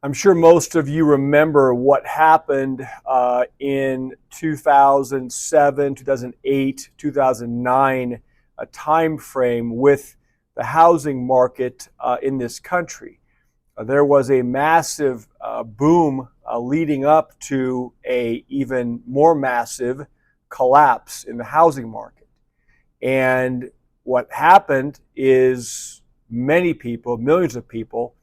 I'm sure most of you remember what happened in 2007, 2008, 2009 time frame with the housing market in this country. There was a massive boom leading up to a even more massive collapse in the housing market. And what happened is many people, millions of people,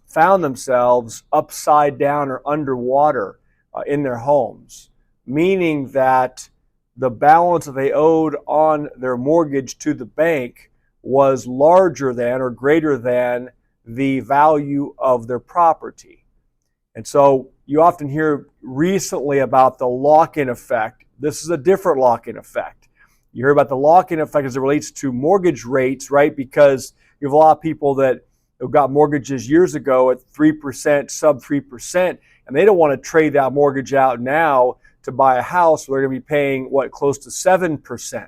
found themselves upside down or underwater in their homes, meaning that the balance that they owed on their mortgage to the bank was larger than or greater than the value of their property. And so you often hear recently about the lock-in effect. This is a different lock-in effect. You hear about the lock-in effect as it relates to mortgage rates, right? Because you have a lot of people that who got mortgages years ago at 3%, sub 3%, and they don't want to trade that mortgage out now to buy a house where they're going to be paying, close to 7%.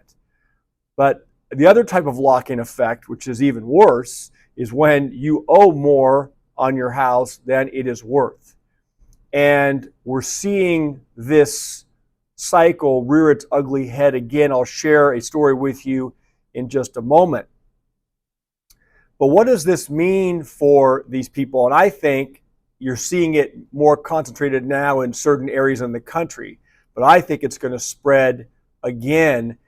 But the other type of lock-in effect, which is even worse, is when you owe more on your house than it is worth. And we're seeing this cycle rear its ugly head again. I'll share a story with you in just a moment. But what does this mean for these people? And I think you're seeing it more concentrated now in certain areas in the country. But I think it's going to spread again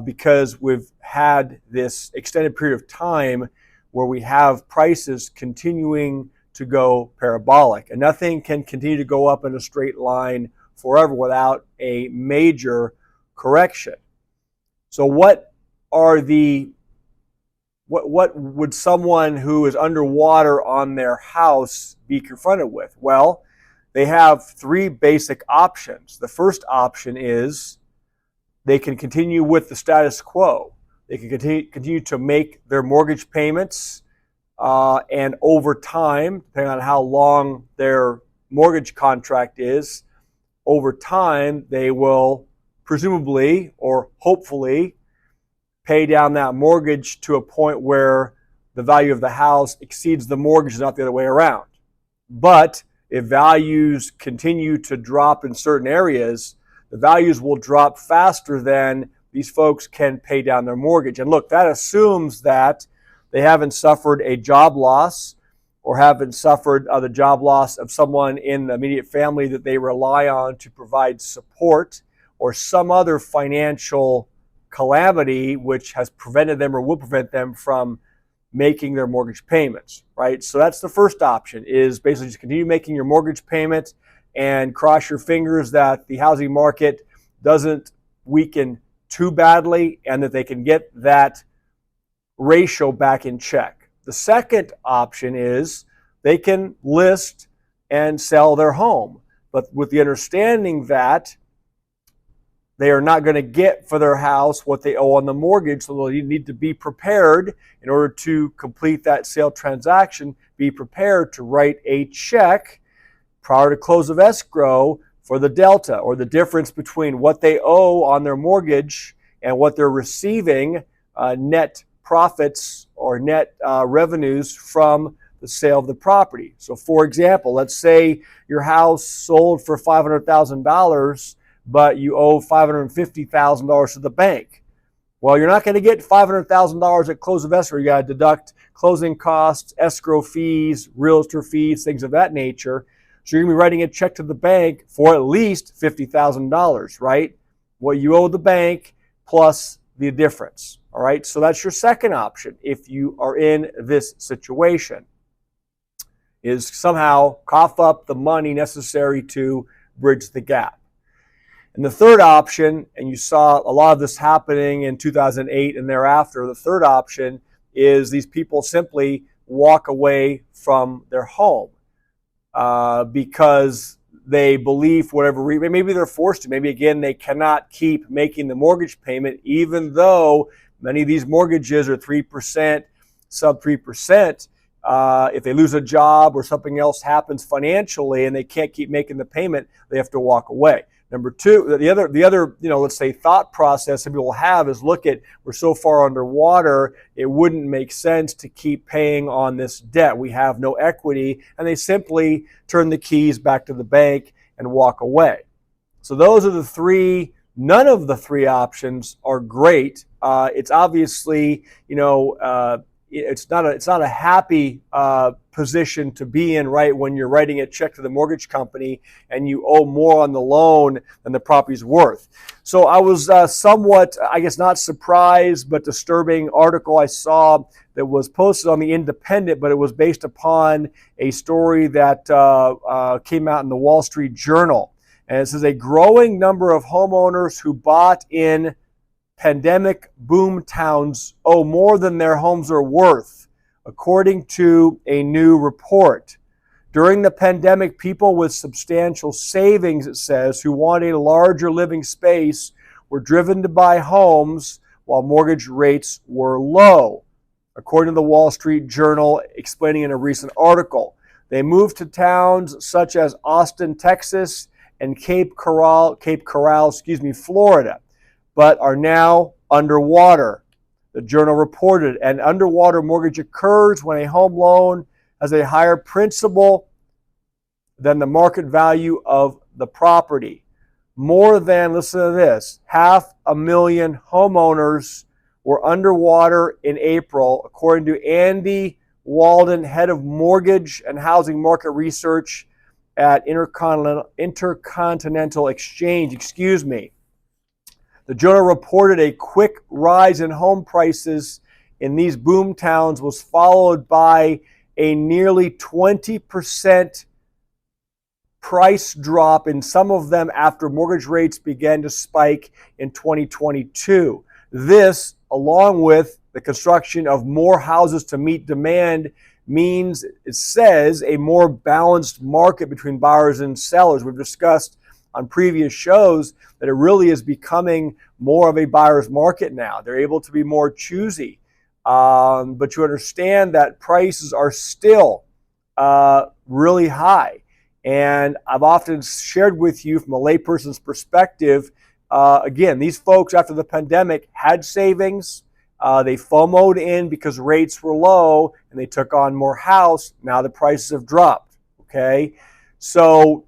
because we've had this extended period of time where we have prices continuing to go parabolic. And nothing can continue to go up in a straight line forever without a major correction. So what would someone who is underwater on their house be confronted with? Well, they have three basic options. The first option is they can continue with the status quo. They can continue to make their mortgage payments, and over time, depending on how long their mortgage contract is, over time they will presumably or hopefully pay down that mortgage to a point where the value of the house exceeds the mortgage, not the other way around. But if values continue to drop in certain areas, the values will drop faster than these folks can pay down their mortgage. And look, that assumes that they haven't suffered a job loss or haven't suffered the job loss of someone in the immediate family that they rely on to provide support, or some other financial calamity which has prevented them or will prevent them from making their mortgage payments, right? So that's the first option, is basically just continue making your mortgage payment and cross your fingers that the housing market doesn't weaken too badly and that they can get that ratio back in check. The second option is they can list and sell their home, but with the understanding that they are not going to get for their house what they owe on the mortgage, so they need to be prepared in order to complete that sale transaction, be prepared to write a check prior to close of escrow for the delta, or the difference between what they owe on their mortgage and what they're receiving net profits or net revenues from the sale of the property. So for example, let's say your house sold for $500,000, but you owe $550,000 to the bank. Well, you're not going to get $500,000 at close of escrow. You got to deduct closing costs, escrow fees, realtor fees, things of that nature. So you're going to be writing a check to the bank for at least $50,000, right? What you owe the bank plus the difference, all right? So that's your second option if you are in this situation, is somehow cough up the money necessary to bridge the gap. And the third option, and you saw a lot of this happening in 2008 and thereafter, the third option is these people simply walk away from their home because they believe, for whatever reason, maybe they're forced to, maybe again they cannot keep making the mortgage payment, even though many of these mortgages are 3%, sub 3%. If they lose a job or something else happens financially and they can't keep making the payment, they have to walk away. Number two, the other, let's say thought process that people have is look at, we're so far underwater, it wouldn't make sense to keep paying on this debt. We have no equity, and they simply turn the keys back to the bank and walk away. So those are the three. None of the three options are great. It's obviously, it's not a happy position to be in, right, when you're writing a check to the mortgage company and you owe more on the loan than the property's worth. So I was somewhat, I guess, not surprised, but disturbing article I saw that was posted on the Independent, but it was based upon a story that came out in the Wall Street Journal. And it says a growing number of homeowners who bought in pandemic boom towns owe more than their homes are worth, according to a new report. During the pandemic, people with substantial savings, it says, who wanted a larger living space were driven to buy homes while mortgage rates were low, according to the Wall Street Journal, explaining in a recent article. They moved to towns such as Austin, Texas, and Cape Coral, Florida, but are now underwater. The Journal reported an underwater mortgage occurs when a home loan has a higher principal than the market value of the property. More than, listen to this, 500,000 homeowners were underwater in April, according to Andy Walden, head of mortgage and housing market research at Intercontinental Exchange. The Journal reported a quick rise in home prices in these boom towns was followed by a nearly 20% price drop in some of them after mortgage rates began to spike in 2022. This, along with the construction of more houses to meet demand, means, it says, a more balanced market between buyers and sellers. We've discussed on previous shows that it really is becoming more of a buyer's market now. They're able to be more choosy. But you understand that prices are still really high. And I've often shared with you from a layperson's perspective, again, these folks after the pandemic had savings. They FOMO'd in because rates were low and they took on more house. Now the prices have dropped. Okay. So,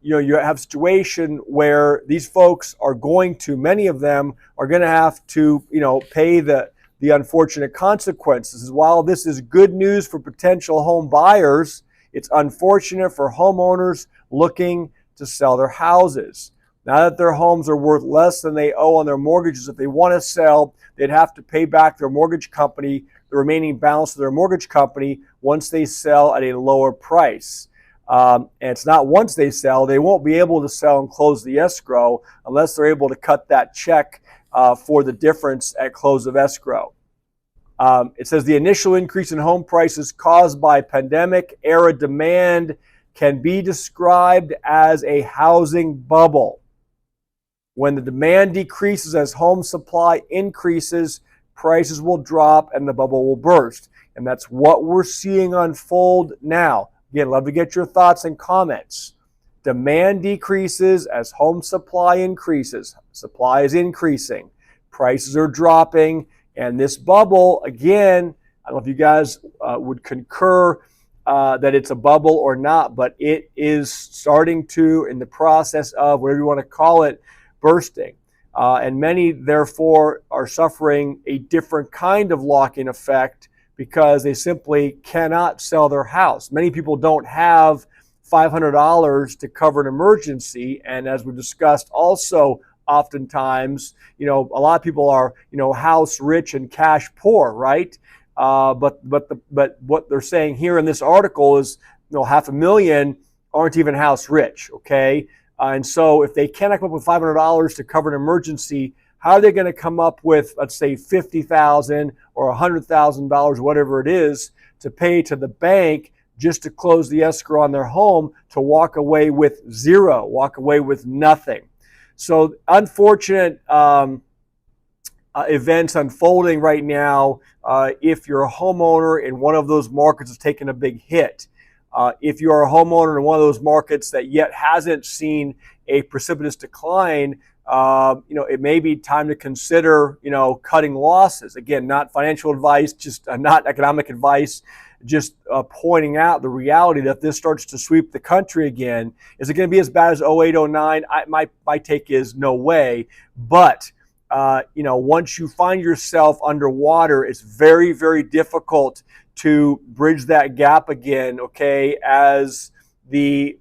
you have a situation where these folks are going to, many of them are going to have to, pay the unfortunate consequences. While this is good news for potential home buyers, it's unfortunate for homeowners looking to sell their houses. Now that their homes are worth less than they owe on their mortgages, if they want to sell, they'd have to pay back their mortgage company, the remaining balance of their mortgage company, once they sell at a lower price. And it's not once they sell, they won't be able to sell and close the escrow unless they're able to cut that check for the difference at close of escrow. It says the initial increase in home prices caused by pandemic-era demand can be described as a housing bubble. When the demand decreases as home supply increases, prices will drop and the bubble will burst. And that's what we're seeing unfold now. Again, love to get your thoughts and comments. Demand decreases as home supply increases. Supply is increasing. Prices are dropping. And this bubble, again, I don't know if you guys would concur that it's a bubble or not, but it is starting to, in the process of, whatever you want to call it, bursting. And many, therefore, are suffering a different kind of lock-in effect because they simply cannot sell their house. Many people don't have $500 to cover an emergency. And as we discussed also, oftentimes, a lot of people are, house rich and cash poor, right? But what they're saying here in this article is, 500,000 aren't even house rich, okay? And so if they cannot come up with $500 to cover an emergency, how are they going to come up with, let's say, $50,000 or $100,000, whatever it is, to pay to the bank just to close the escrow on their home, to walk away with zero, walk away with nothing? So unfortunate events unfolding right now if you're a homeowner in one of those markets that's taken a big hit. If you are a homeowner in one of those markets that yet hasn't seen a precipitous decline, it may be time to consider, cutting losses. Again, not financial advice, just not economic advice, just pointing out the reality that if this starts to sweep the country again, is it going to be as bad as 08, 09? My take is no way. But, once you find yourself underwater, it's very, very difficult to bridge that gap again, okay, as the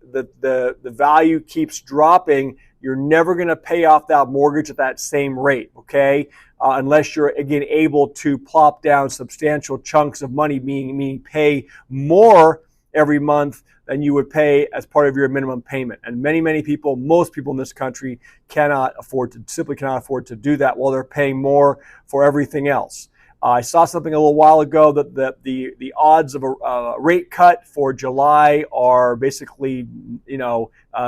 value keeps dropping. You're never going to pay off that mortgage at that same rate, okay? Unless you're, again, able to plop down substantial chunks of money, meaning pay more every month than you would pay as part of your minimum payment. And many, many people, most people in this country simply cannot afford to do that while they're paying more for everything else. I saw something a little while ago that the odds of a rate cut for July are basically,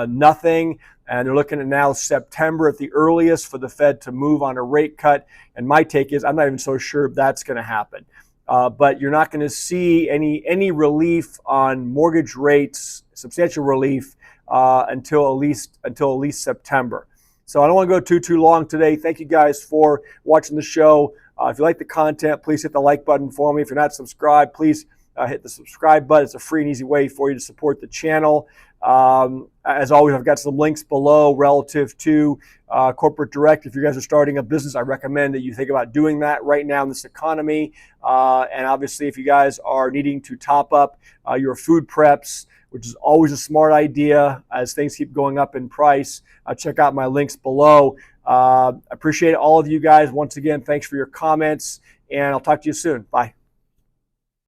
nothing. And they're looking at now September at the earliest for the Fed to move on a rate cut. And my take is I'm not even so sure if that's going to happen. But you're not going to see any relief on mortgage rates, substantial relief, until at least September. So I don't want to go too long today. Thank you guys for watching the show. If you like the content, please hit the like button for me. If you're not subscribed, please hit the subscribe button. It's a free and easy way for you to support the channel. As always, I've got some links below relative to Corporate Direct. If you guys are starting a business, I recommend that you think about doing that right now in this economy. And obviously, if you guys are needing to top up your food preps, which is always a smart idea as things keep going up in price, check out my links below. I appreciate all of you guys. Once again, thanks for your comments, and I'll talk to you soon. Bye.